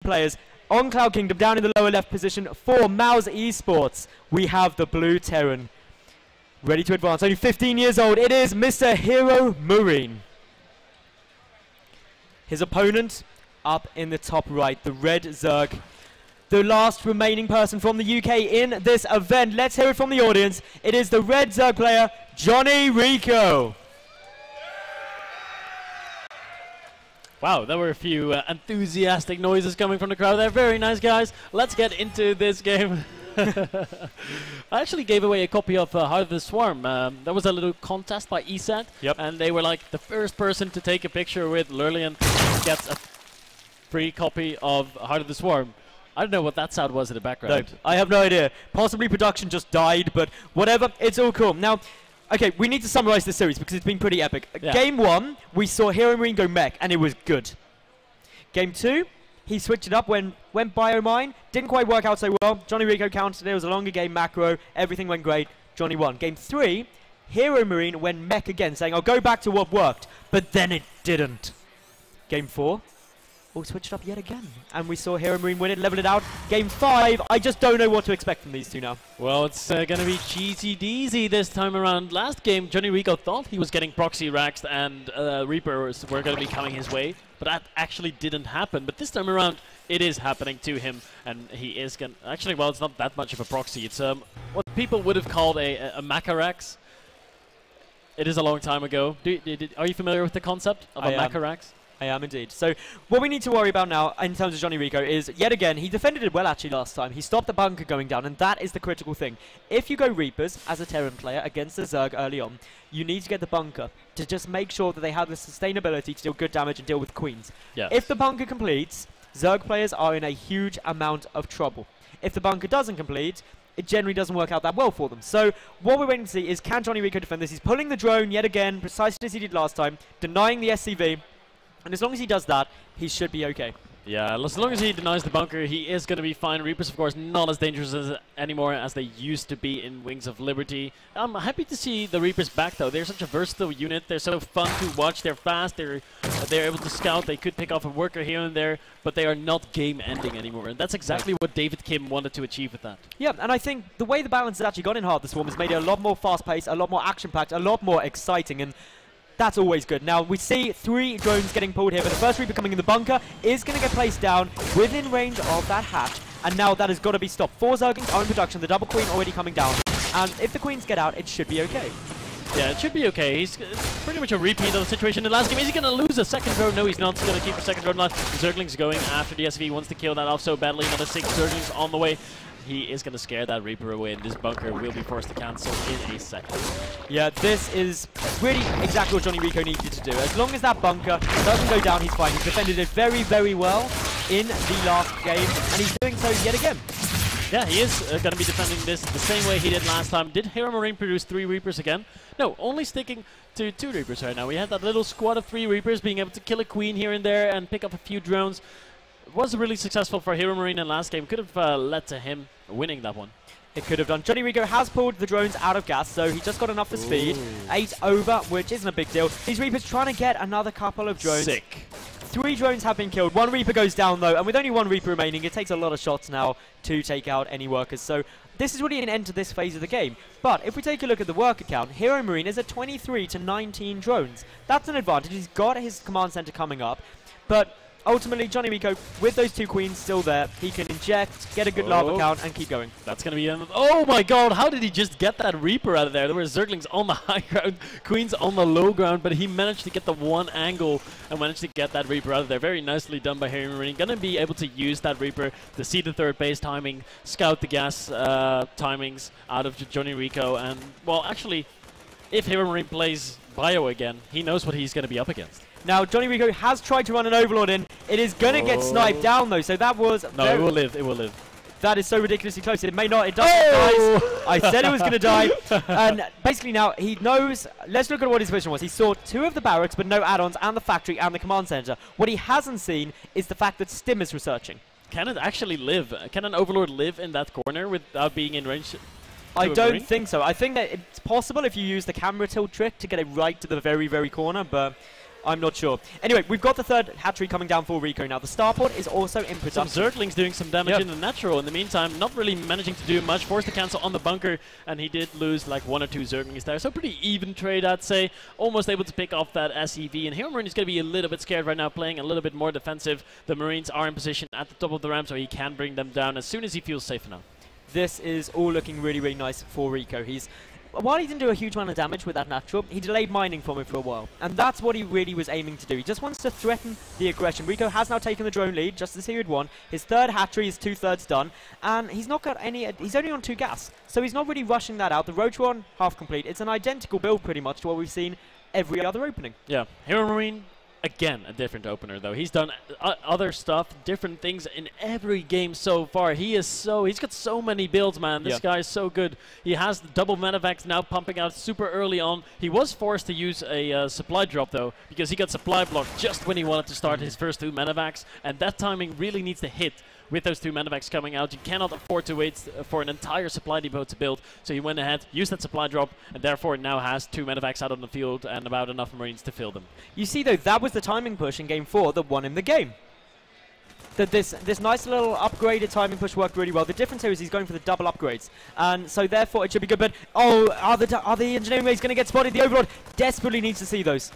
players. On Cloud Kingdom, down in the lower left position for Mouse Esports, we have the Blue Terran. Ready to advance, only 15 years old. It is Mr. HeroMarine. His opponent up in the top right, the Red Zerg. The last remaining person from the UK in this event. Let's hear it from the audience. It is the Red Zerg player, JonnyRecco. Wow, there were a few enthusiastic noises coming from the crowd there. Very nice, guys. Let's get into this game. I actually gave away a copy of Heart of the Swarm. There was a little contest by ESET, and they were like, the first person to take a picture with Lurlian gets a free copy of Heart of the Swarm. I don't know what that sound was in the background. No, I have no idea. Possibly production just died, but whatever, it's all cool. Now, okay, we need to summarize this series because it's been pretty epic. Yeah. Game 1, we saw HeroMarine go mech, and it was good. Game 2, he switched it up, went Biomine, didn't quite work out so well. JonnyRecco countered it, was a longer game, macro, everything went great, Johnny won. Game 3, HeroMarine went mech again, saying, I'll go back to what worked, but then it didn't. Game 4, all switched up yet again, and we saw HeroMarine win it, level it out. Game 5, I just don't know what to expect from these two now. Well, it's going to be cheesy-deesy this time around. Last game, JonnyRecco thought he was getting proxy raxed and Reapers were going to be coming his way, but that actually didn't happen. But this time around, it is happening to him, and he is going to... Actually, well, it's not that much of a proxy. It's what people would have called a Macarax. It is a long time ago. Are you familiar with the concept of a Macarax? I am indeed. So what we need to worry about now in terms of JonnyRecco is, yet again, he defended it well actually last time. He stopped the bunker going down, and that is the critical thing. If you go Reapers as a Terran player against the Zerg early on, you need to get the bunker to just make sure that they have the sustainability to deal good damage and deal with queens. Yes. If the bunker completes, Zerg players are in a huge amount of trouble. If the bunker doesn't complete, it generally doesn't work out that well for them. So what we're waiting to see is, can JonnyRecco defend this? He's pulling the drone yet again, precisely as he did last time, denying the SCV. And as long as he does that, he should be okay. Yeah, as long as he denies the bunker, he is going to be fine. Reapers, of course, not as dangerous anymore as they used to be in Wings of Liberty. I'm happy to see the Reapers back, though. They're such a versatile unit. They're so fun to watch. They're fast. They're able to scout. They could pick off a worker here and there, but they are not game-ending anymore. And that's exactly what David Kim wanted to achieve with that. Yeah, and I think the way the balance has actually gone in Heart of the Swarm has made it a lot more fast-paced, a lot more action-packed, a lot more exciting, and that's always good. Now, we see 3 drones getting pulled here, but the first Reaper coming in the bunker is going to get placed down within range of that hatch, and now that has got to be stopped. 4 Zerglings are in production, the double queen already coming down, and if the queens get out, it should be okay. Yeah, it should be okay. He's pretty much a repeat of the situation in the last game. Is he going to lose a second drone? No, he's not. He's going to keep a second drone alive. Zerglings going after the SV. Wants to kill that off so badly. Another 6 Zerglings on the way. He is going to scare that Reaper away, and this bunker will be forced to cancel in a second. Yeah, this is really exactly what JonnyRecco needed to do. As long as that bunker doesn't go down, he's fine. He's defended it very, very well in the last game, and he's doing so yet again. Yeah, he is going to be defending this the same way he did last time. Did HeroMarine produce 3 Reapers again? No, only sticking to 2 Reapers right now. We had that little squad of 3 Reapers being able to kill a queen here and there and pick up a few drones. It was really successful for HeroMarine in last game. Could have led to him winning that one. It could have done. JonnyRecco has pulled the drones out of gas, so he just got enough for speed. 8 over, which isn't a big deal. These Reapers trying to get another couple of drones. Sick. 3 drones have been killed. 1 Reaper goes down, though, and with only 1 Reaper remaining, it takes a lot of shots now to take out any workers. So this is really an end to this phase of the game. But if we take a look at the worker count, HeroMarine is at 23 to 19 drones. That's an advantage. He's got his command center coming up, but ultimately, JonnyRecco, with those 2 queens still there, he can inject, get a good lava count, and keep going. That's going to be... Oh my god, how did he just get that Reaper out of there? There were Zerglings on the high ground, queens on the low ground, but he managed to get the one angle and managed to get that Reaper out of there. Very nicely done by HeroMarine. Going to be able to use that Reaper to see the third base timing, scout the gas timings out of JonnyRecco, and, well, actually, if HeroMarine plays Bio again, he knows what he's going to be up against. Now, JonnyRecco has tried to run an Overlord in. It is going to get sniped down, though, so that was... No, it will live. It will live. That is so ridiculously close. It may not. It doesn't, guys. I said it was going to die. And basically now, he knows... Let's look at what his vision was. He saw 2 of the barracks, but no add-ons, and the factory, and the command center. What he hasn't seen is the fact that Stim is researching. Can it actually live? Can an Overlord live in that corner without being in range? I don't think so. I think that it's possible if you use the camera tilt trick to get it right to the very, very corner, but I'm not sure. Anyway, we've got the third hatchery coming down for Rico now. The starport is also in production. Some Zerglings doing some damage in the natural. In the meantime, not really managing to do much. Forced to cancel on the bunker, and he did lose like 1 or 2 Zerglings there. So pretty even trade, I'd say. Almost able to pick off that SEV. And HeroMarine is going to be a little bit scared right now, playing a little bit more defensive. The Marines are in position at the top of the ramp, so he can bring them down as soon as he feels safe enough. This is all looking really, really nice for Rico. While he didn't do a huge amount of damage with that natural, he delayed mining for me for a while. And that's what he really was aiming to do. He just wants to threaten the aggression. Rico has now taken the drone lead, just as he had won. His third hatchery is 2/3 done. And he's not got any... he's only on 2 gas. So he's not really rushing that out. The Roach one, half complete. It's an identical build, pretty much, to what we've seen every other opening. Yeah, HeroMarine... Again, a different opener though. He's done other stuff, different things in every game so far. He's got so many builds, man. This guy is so good. He has the double medevacs now pumping out super early on. He was forced to use a supply drop though, because he got supply blocked just when he wanted to start his first 2 medevacs, and that timing really needs to hit. With those 2 medevacs coming out, you cannot afford to wait for an entire supply depot to build. So he went ahead, used that supply drop, and therefore now has 2 medevacs out on the field and about enough Marines to fill them. You see, though, that was the timing push in Game 4 that won him the game. That this nice little upgraded timing push worked really well. The difference here is he's going for the double upgrades, and so therefore it should be good. But are the engineering raids going to get spotted? The Overlord desperately needs to see those.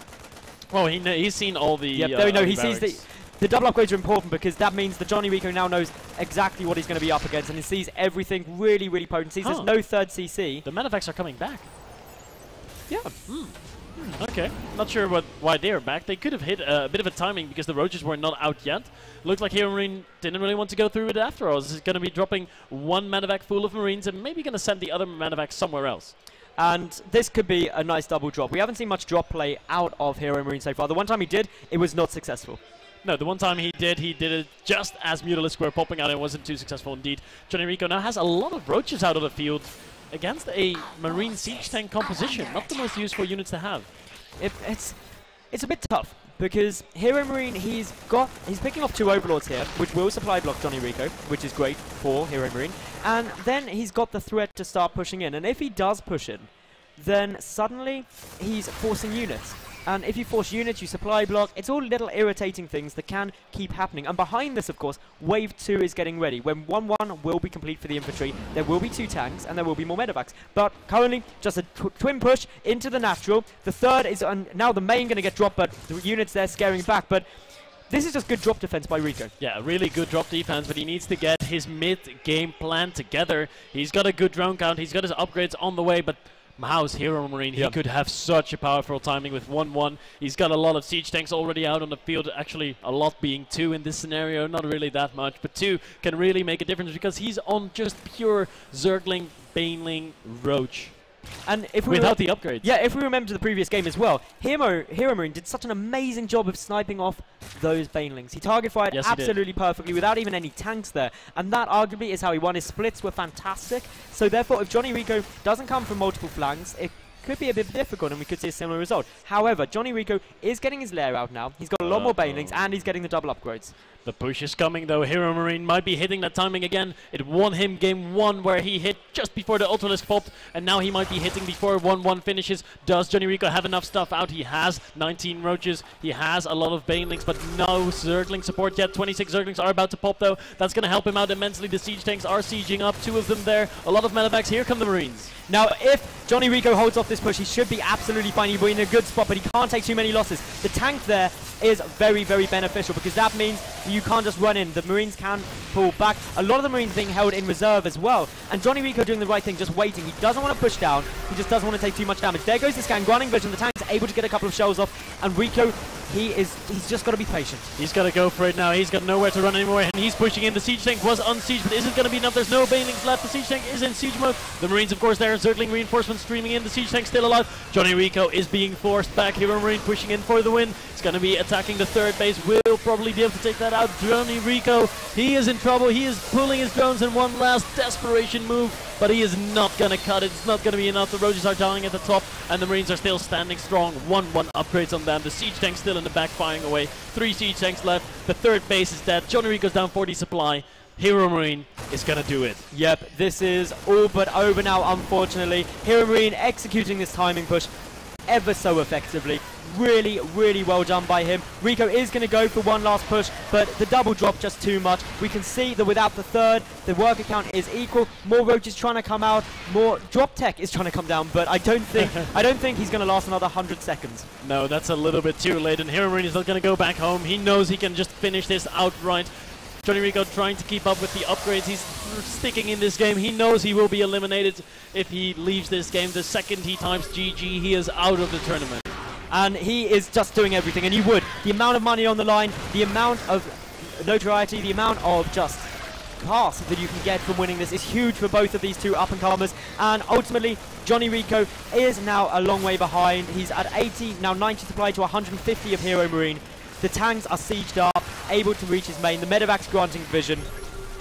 Well, he's seen all the. Yep, there we know. He sees the double upgrades are important because that means that JonnyRecco now knows exactly what he's going to be up against, and he sees everything really, really potent. Sees there's no third CC. The medevacs are coming back. Yeah. Okay. Not sure why they are back. They could have hit a bit of a timing because the Roaches were not out yet. Looked like HeroMarine didn't really want to go through it after all. This is going to be dropping 1 medevac full of Marines and maybe going to send the other medevac somewhere else. And this could be a nice double drop. We haven't seen much drop play out of HeroMarine so far. The one time he did, it was not successful. No, the one time he did it just as Mutalisks were popping out and wasn't too successful indeed. JonnyRecco now has a lot of Roaches out of the field against a Marine siege tank composition. Not the most useful units to have. It's a bit tough because HeroMarine, he's picking off 2 Overlords here, which will supply block JonnyRecco, which is great for HeroMarine. And then he's got the threat to start pushing in. And if he does push in, then suddenly he's forcing units. And if you force units, you supply block. It's all little irritating things that can keep happening. And behind this, of course, Wave 2 is getting ready. When 1-1 will be complete for the infantry, there will be 2 tanks, and there will be more medevacs. But currently, just a twin push into the natural. The third is now the main going to get dropped, but the units there scaring back. But this is just good drop defense by Rico. Yeah, really good drop defense, but he needs to get his mid-game plan together. He's got a good drone count. He's got his upgrades on the way, but how's HeroMarine? He could have such a powerful timing with 1-1. He's got a lot of siege tanks already out on the field. Actually, a lot being 2 in this scenario. Not really that much, but 2 can really make a difference because he's on just pure Zergling, Baneling, Roach. And if we without the upgrades. Yeah, if we remember the previous game as well, HeroMarine did such an amazing job of sniping off those Banelings. He target fired absolutely perfectly without even any tanks there. And that arguably is how he won. His splits were fantastic. So therefore, if JonnyRecco doesn't come from multiple flanks, it could be a bit difficult and we could see a similar result. However, JonnyRecco is getting his lair out now. He's got a lot more Banelings and he's getting the double upgrades. The push is coming though. HeroMarine might be hitting that timing again. It won him game 1 where he hit just before the Ultralisk popped, and now he might be hitting before 1-1 finishes. Does JonnyRecco have enough stuff out? He has 19 Roaches. He has a lot of Banelings, but no Zergling support yet. 26 Zerglings are about to pop though. That's going to help him out immensely. The siege tanks are sieging up. 2 of them there. A lot of medevacs. Here come the Marines. Now, if JonnyRecco holds off this push, he should be absolutely fine. He'll be in a good spot, but he can't take too many losses. The tank there is very, very beneficial because that means you can't just run in. The Marines can pull back. A lot of the Marines being held in reserve as well. And JonnyRecco doing the right thing, just waiting. He doesn't want to push down. He just doesn't want to take too much damage. There goes the scan. Grinding Vision. The tank's able to get a couple of shells off. And Rico, he's just got to be patient. He's got to go for it now. He's got nowhere to run anymore, and he's pushing in. The siege tank was unsieged, but isn't going to be enough. There's no Banelings left. The siege tank is in siege mode. The Marines, of course, there. Zergling reinforcements streaming in. The siege tank still alive. JonnyRecco is being forced back. HeroMarine pushing in for the win. He's going to be attacking the third base. Will probably be able to take that out. JonnyRecco, he is in trouble. He is pulling his drones in one last desperation move, but he is not going to cut it. It's not going to be enough. The Roaches are dying at the top, and the Marines are still standing strong. 1-1 upgrades on them. The siege tank still in the back firing away. 3 siege tanks left. The third base is dead. JonnyRecco's down 40 supply. HeroMarine is going to do it. Yep, this is all but over now, unfortunately. HeroMarine executing this timing push ever so effectively. Really, really well done by him. Recco is going to go for one last push, but the double drop just too much. We can see that without the third, the worker count is equal. More roaches trying to come out, more drop tech is trying to come down, but I don't think he's going to last another 100 seconds. No, that's a little bit too late, and HeroMarine is not going to go back home. He knows he can just finish this outright. JonnyRecco trying to keep up with the upgrades. He's sticking in this game. He knows he will be eliminated if he leaves this game. The second he types GG, he is out of the tournament. And he is just doing everything, and he would. The amount of money on the line, the amount of notoriety, the amount of just class that you can get from winning this is huge for both of these two up-and-comers. And ultimately, JonnyRecco is now a long way behind. He's at 80, now 90 supply to 150 of HeroMarine. The tanks are sieged up, able to reach his main. The medevac's granting vision.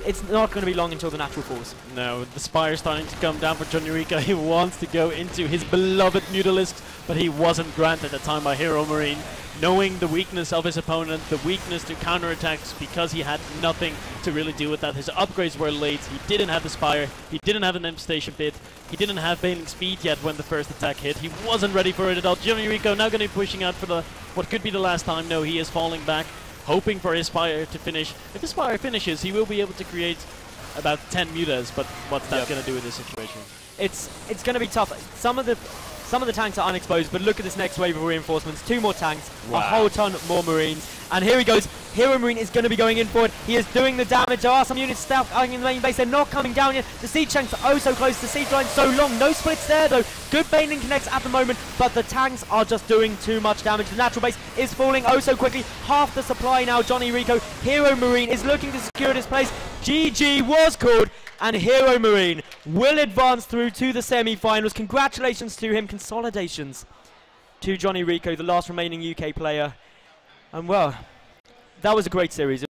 It's not going to be long until the natural falls. No, the Spire starting to come down for JonnyRecco. He wants to go into his beloved Mutalisk, but he wasn't granted the time by HeroMarine. Knowing the weakness of his opponent, the weakness to counterattacks, because he had nothing to really do with that. His upgrades were late. He didn't have the Spire. He didn't have an infestation pit. He didn't have bailing speed yet when the first attack hit. He wasn't ready for it at all. JonnyRecco now going to be pushing out for what could be the last time. No, he is falling back, hoping for his Spire to finish. If his Spire finishes, he will be able to create about 10 mutas, but what's that going to do in this situation? It's going to be tough. Some of the tanks are unexposed, but look at this next wave of reinforcements. 2 more tanks, a whole ton more Marines. And here he goes. HeroMarine is going to be going in for it. He is doing the damage. There are some units stuck in the main base. They're not coming down yet. The siege tanks are oh so close. The siege line so long. No splits there though. Good bailing connects at the moment, but the tanks are just doing too much damage. The natural base is falling oh so quickly. Half the supply now. JonnyRecco. HeroMarine is looking to secure this place. GG was called, and HeroMarine will advance through to the semi-finals. Congratulations to him. Consolidations to JonnyRecco, the last remaining UK player. And well, that was a great series.